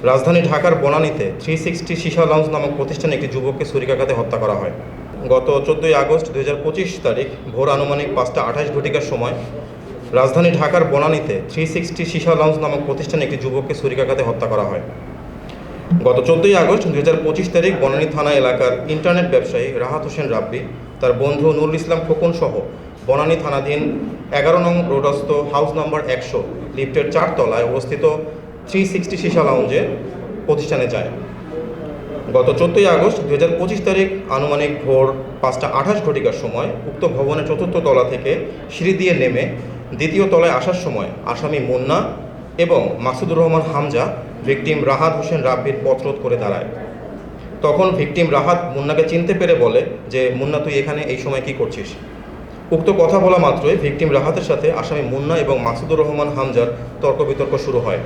রাজধানী ঢাকার বনানীতে 360 সীসা লাউঞ্জ নামক প্রতিষ্ঠানে একটি যুবককে ছুরিকাঘাতে হত্যা করা হয়। গত 14 আগস্ট 2025 তারিখ ভোর আনুমানিক 5টা 28 ঘটিকার সময় রাজধানী ঢাকার বনানীতে 360 সীসা লাউঞ্জ নামক প্রতিষ্ঠানে একটি যুবককে ছুরিকাঘাতে হত্যা করা হয়। গত 14 আগস্ট 2025 তারিখ বনানী থানা এলাকার ইন্টারনেট ব্যবসায়ী রাহাত হোসেন রাব্বি তার বন্ধু নুরুল ইসলাম খোকন সহ বনানী থানাধীন 11 নং রোডস্থ হাউস নাম্বার 100 লিফটের 4 তলায় অবস্থিত 360 সীসা লাউঞ্জে প্রতিষ্ঠানে যায়। গত 14 আগস্ট 2025 তারিখ আনুমানিক ভোর 5টা 28 ঘটিকার সময় উক্ত ভবনের 4র্থ তলা থেকে সিঁড়ি দিয়ে নেমে 2য় তলায় আসার সময় আসামি মুন্না এবং মাসুদুর রহমান হামজা ভিকটিম রাহাত হোসেন রাব্বির পথরোধ করে দাঁড়ায়। তখন ভিকটিম রাহাত মুন্নাকে চিনতে পেরে বলে যে, মুন্না, তুই এখানে এই সময় কি করছিস? উক্ত কথা বলা মাত্রই ভিকটিম রাহাতের সাথে আসামি মুন্না এবং মাসুদুর রহমান হামজার তর্ক বিতর্ক শুরু হয়।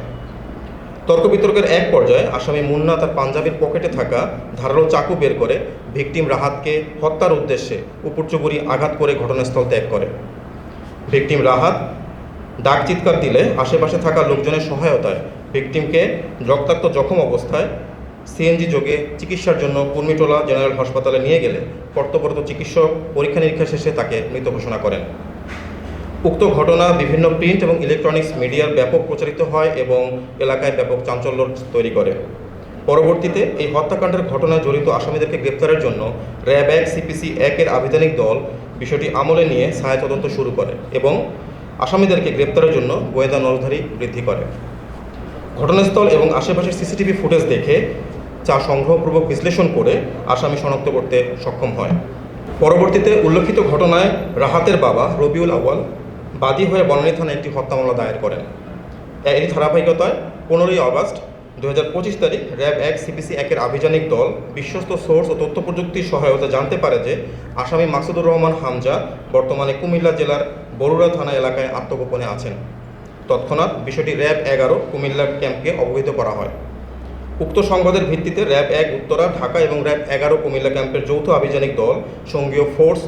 তর্ক বিতর্কের এক পর্যায়ে আসামি মুন্না তার পাঞ্জাবির পকেটে থাকা ধারালো চাকু বের করে ভিকটিম রাহাতকে হত্যার উদ্দেশ্যে উপর্যুপরি আঘাত করে ঘটনাস্থল ত্যাগ করে। ভিকটিম রাহাত ডাক চিৎকার দিলে আশেপাশে থাকা লোকজনের সহায়তায় ভিকটিমকে রক্তাক্ত জখম অবস্থায় সিএনজি যোগে চিকিৎসার জন্য কুর্মিটোলা জেনারেল হাসপাতালে নিয়ে গেলে কর্তব্যরত চিকিৎসক পরীক্ষা নিরীক্ষা শেষে তাকে মৃত ঘোষণা করেন। উক্ত ঘটনা বিভিন্ন প্রিন্ট এবং ইলেকট্রনিক্স মিডিয়ার ব্যাপক প্রচারিত হয় এবং এলাকায় ব্যাপক চাঞ্চল্য তৈরি করে। পরবর্তীতে এই হত্যাকাণ্ডের ঘটনায় জড়িত আসামিদেরকে গ্রেপ্তারের জন্য র্যাব 1 CPC 1-এর আভিযানিক দল বিষয়টি আমলে নিয়ে ছায়া তদন্ত শুরু করে এবং আসামিদেরকে গ্রেপ্তারের জন্য গোয়েন্দা নজরদারি বৃদ্ধি করে। ঘটনাস্থল এবং আশেপাশের সিসিটিভি ফুটেজ দেখে যা সংগ্রহপূর্বক বিশ্লেষণ করে আসামি শনাক্ত করতে সক্ষম হয়। পরবর্তীতে উল্লেখিত ঘটনায় রাহাতের বাবা রবিউল আউয়াল বাদী হয়ে বনানী থানায় একটি হত্যা মামলা দায়ের করেন। এরই ধারাবাহিকতায় 15 আগস্ট 2025 তারিখ র্যাব 1 CPC 1-এর আভিযানিক দল বিশ্বস্ত সোর্স ও তথ্য প্রযুক্তির সহায়তা জানতে পারে যে আসামি মাসুদুর রহমান হামজা বর্তমানে কুমিল্লা জেলার বরুড়া থানা এলাকায় আত্মগোপনে আছেন। তৎক্ষণাৎ বিষয়টি র্যাব 11 কুমিল্লা ক্যাম্পকে অবহিত করা হয়। উক্ত সংবাদের ভিত্তিতে র্যাব 1 উত্তরা, ঢাকা এবং র্যাব 11 কুমিল্লা ক্যাম্পের যৌথ আভিযানিক দল সঙ্গীয় ফোর্স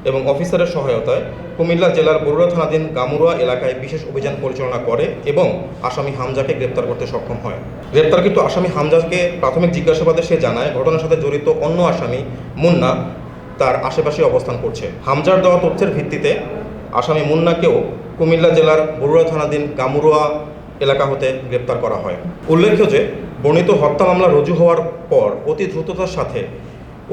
এবং অফিসারের সহায়তায় কুমিল্লা জেলার বরুড়া থানাধীন গামুরা এলাকায় বিশেষ অভিযান পরিচালনা করে এবং আসামি হামজাকে গ্রেপ্তার করতে সক্ষম হয়। গ্রেপ্তারকৃত আসামি হামজাকে প্রাথমিক জিজ্ঞাসাবাদে সে জানায় ঘটনার সাথে জড়িত অন্য আসামি মুন্না তার আশেপাশে অবস্থান করছে। হামজার দেওয়া তথ্যের ভিত্তিতে আসামি মুন্নাকেও কুমিল্লা জেলার বরুড়া থানাধীন গামুরা এলাকা হতে গ্রেপ্তার করা হয়। উল্লেখ্য যে বর্ণিত হত্যা মামলা রুজু হওয়ার পর অতি দ্রুততার সাথে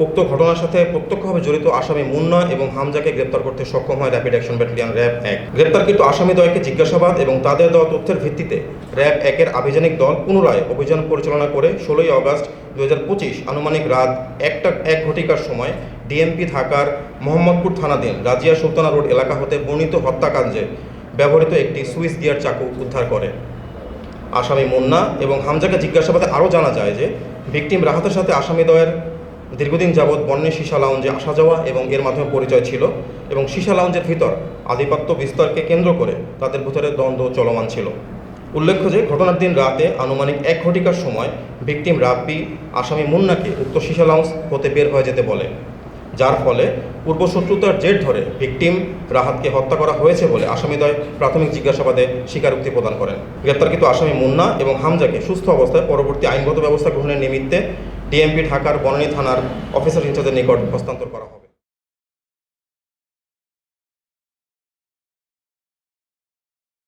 উক্ত ঘটনার সাথে প্রত্যক্ষভাবে জড়িত আসামি মুন্না এবং হামজাকে গ্রেপ্তার করতে সক্ষম হয় র্যাপিড অ্যাকশন ব্যাটালিয়ন র্যাব 1। গ্রেপ্তারকৃত আসামিদ্বয়কে জিজ্ঞাসাবাদ এবং তাদের দেওয়া তথ্যের ভিত্তিতে র্যাব 1-এর আভিযানিক দল পুনরায় অভিযান পরিচালনা করে 16 আগস্ট 2025 আনুমানিক রাত 1টা 1 ঘটিকার সময় ডিএমপি ঢাকার মোহাম্মদপুর থানাধীন রাজিয়া সুলতানা রোড এলাকা হতে বর্ণিত হত্যাকাণ্ডে ব্যবহৃত একটি সুইস গিয়ার চাকু উদ্ধার করে। আসামি মুন্না এবং হামজাকে জিজ্ঞাসাবাদে আরও জানা যায় যে ভিকটিম রাহাতের সাথে আসামিদ্বয়ের দীর্ঘদিন যাবৎ বন্যে সীসা লাউঞ্জে আসা যাওয়া এবং এর মাধ্যমে পরিচয় ছিল এবং সীসা লাউঞ্জের ভিতর আধিপত্য বিস্তারকে কেন্দ্র করে তাদের ভিতরে দ্বন্দ্ব চলমান ছিল। উল্লেখ্য যে ঘটনার দিন রাতে আনুমানিক 1 ঘটিকার সময় ভিকটিম রাব্বি আসামি মুন্নাকে উক্ত সীসা লাউঞ্জ হতে বের হয়ে যেতে বলে, যার ফলে পূর্বশত্রুতার জের ধরে ভিকটিম রাহাতকে হত্যা করা হয়েছে বলে আসামিদ্বয় প্রাথমিক জিজ্ঞাসাবাদে স্বীকারোক্তি প্রদান করেন। গ্রেপ্তারকৃত আসামি মুন্না এবং হামজাকে সুস্থ অবস্থায় পরবর্তী আইনগত ব্যবস্থা গ্রহণের নিমিত্তে ডিএমপি ঢাকার বনানী থানার অফিসার ইনচার্জের নিকট হস্তান্তর করা হবে।